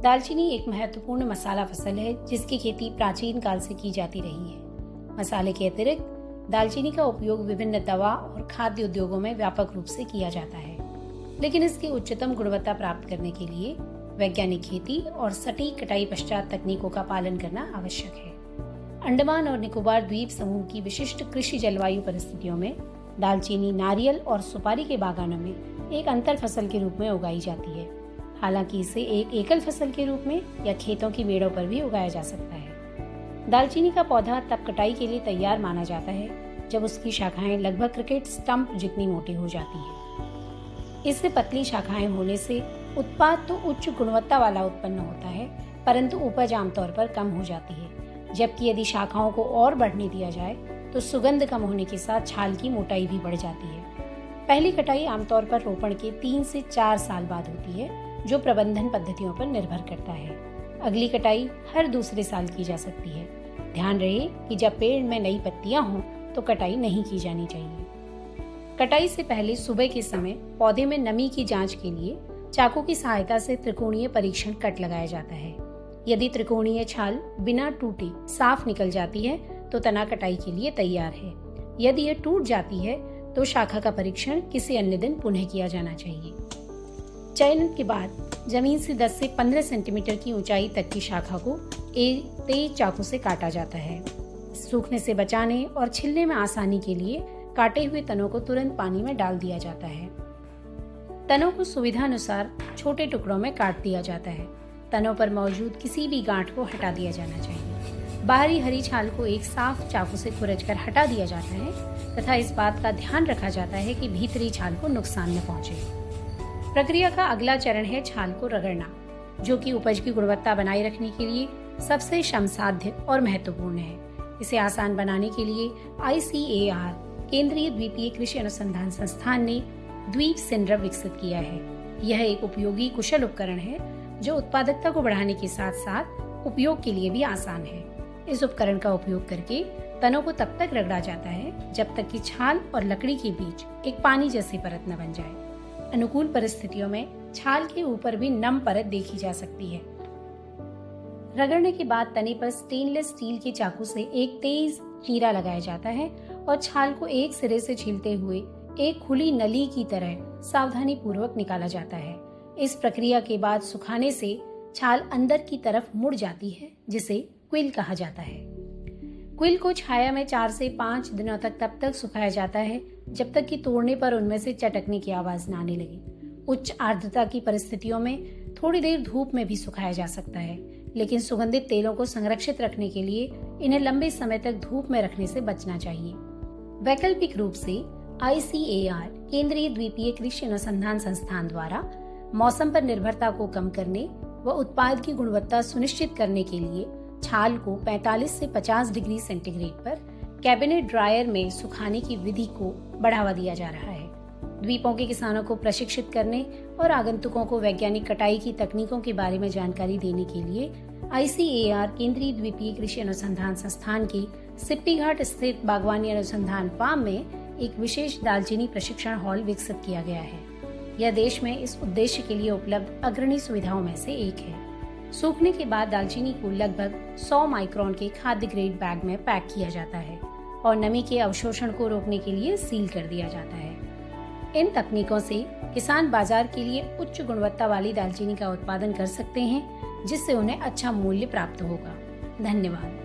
दालचीनी एक महत्वपूर्ण मसाला फसल है जिसकी खेती प्राचीन काल से की जाती रही है। मसाले के अतिरिक्त दालचीनी का उपयोग विभिन्न दवा और खाद्य उद्योगों में व्यापक रूप से किया जाता है, लेकिन इसकी उच्चतम गुणवत्ता प्राप्त करने के लिए वैज्ञानिक खेती और सटीक कटाई पश्चात तकनीकों का पालन करना आवश्यक है। अंडमान और निकोबार द्वीप समूह की विशिष्ट कृषि जलवायु परिस्थितियों में दालचीनी नारियल और सुपारी के बागानों में एक अंतर फसल के रूप में उगाई जाती है। हालांकि इसे एक एकल फसल के रूप में या खेतों की मेड़ों पर भी उगाया जा सकता है। दालचीनी का पौधा तब कटाई के लिए तैयार माना जाता है जब उसकी शाखाएं लगभग क्रिकेट स्टंप जितनी मोटी हो जाती है। इससे पतली शाखाएं होने से उत्पाद तो उच्च गुणवत्ता वाला उत्पन्न होता है, परंतु उपज आमतौर पर कम हो जाती है। जबकि यदि शाखाओं को और बढ़ने दिया जाए तो सुगंध कम होने के साथ छाल की मोटाई भी बढ़ जाती है। पहली कटाई आमतौर पर रोपण के 3 से 4 साल बाद होती है, जो प्रबंधन पद्धतियों पर निर्भर करता है। अगली कटाई हर दूसरे साल की जा सकती है। ध्यान रहे कि जब पेड़ में नई पत्तियां हों तो कटाई नहीं की जानी चाहिए। कटाई से पहले सुबह के समय पौधे में नमी की जांच के लिए चाकू की सहायता से त्रिकोणीय परीक्षण कट लगाया जाता है। यदि त्रिकोणीय छाल बिना टूटे साफ निकल जाती है तो तना कटाई के लिए तैयार है। यदि यह टूट जाती है तो शाखा का परीक्षण किसी अन्य दिन पुनः किया जाना चाहिए। चयन के बाद जमीन से 10 से 15 सेंटीमीटर की ऊंचाई तक की शाखा को एक तेज चाकू से काटा जाता है। सूखने से बचाने और छिलने में आसानी के लिए काटे हुए तनों को तुरंत पानी में डाल दिया जाता है। तनों को सुविधानुसार छोटे टुकड़ों में काट दिया जाता है। तनों पर मौजूद किसी भी गांठ को हटा दिया जाना चाहिए। बाहरी हरी छाल को एक साफ चाकू से खुरचकर हटा दिया जाता है तथा इस बात का ध्यान रखा जाता है कि भीतरी छाल को नुकसान न पहुंचे। प्रक्रिया का अगला चरण है छाल को रगड़ना, जो कि उपज की गुणवत्ता बनाए रखने के लिए सबसे श्रमसाध्य और महत्वपूर्ण है। इसे आसान बनाने के लिए ICAR केंद्रीय द्वीपीय कृषि अनुसंधान संस्थान ने द्वीप सिंड्रम विकसित किया है। यह एक उपयोगी कुशल उपकरण है जो उत्पादकता को बढ़ाने के साथ साथ उपयोग के लिए भी आसान है। इस उपकरण का उपयोग करके तनों को तब तक रगड़ा जाता है जब तक कि छाल और लकड़ी के बीच एक पानी जैसी परत न बन जाए। अनुकूल परिस्थितियों में छाल के ऊपर भी नम परत देखी जा सकती है। रगड़ने के बाद तने पर स्टेनलेस स्टील के चाकू से एक तेज चीरा लगाया जाता है और छाल को एक सिरे से छीलते हुए एक खुली नली की तरह सावधानी पूर्वक निकाला जाता है। इस प्रक्रिया के बाद सुखाने से छाल अंदर की तरफ मुड़ जाती है, जिसे क्विल कहा जाता है। क्विल को छाया में 4 से 5 दिनों तक तब तक सुखाया जाता है जब तक कि तोड़ने पर उनमें से चटकने की आवाज न आने लगे। उच्च आर्द्रता की परिस्थितियों में थोड़ी देर धूप में भी सुखाया जा सकता है, लेकिन सुगंधित तेलों को संरक्षित रखने के लिए इन्हें लंबे समय तक धूप में रखने से बचना चाहिए। वैकल्पिक रूप से ICAR केंद्रीय द्वीपीय कृषि अनुसंधान संस्थान द्वारा मौसम पर निर्भरता को कम करने व उत्पाद की गुणवत्ता सुनिश्चित करने के लिए छाल को 45 से 50 डिग्री सेंटीग्रेड पर कैबिनेट ड्रायर में सुखाने की विधि को बढ़ावा दिया जा रहा है। द्वीपों के किसानों को प्रशिक्षित करने और आगंतुकों को वैज्ञानिक कटाई की तकनीकों के बारे में जानकारी देने के लिए ICAR केंद्रीय द्वीपीय कृषि अनुसंधान संस्थान के सिप्पी घाट स्थित बागवानी अनुसंधान फार्म में एक विशेष दालचीनी प्रशिक्षण हॉल विकसित किया गया है। यह देश में इस उद्देश्य के लिए उपलब्ध अग्रणी सुविधाओं में से एक है। सूखने के बाद दालचीनी को लगभग 100 माइक्रोन के खाद्य ग्रेड बैग में पैक किया जाता है और नमी के अवशोषण को रोकने के लिए सील कर दिया जाता है। इन तकनीकों से किसान बाजार के लिए उच्च गुणवत्ता वाली दालचीनी का उत्पादन कर सकते हैं, जिससे उन्हें अच्छा मूल्य प्राप्त होगा। धन्यवाद।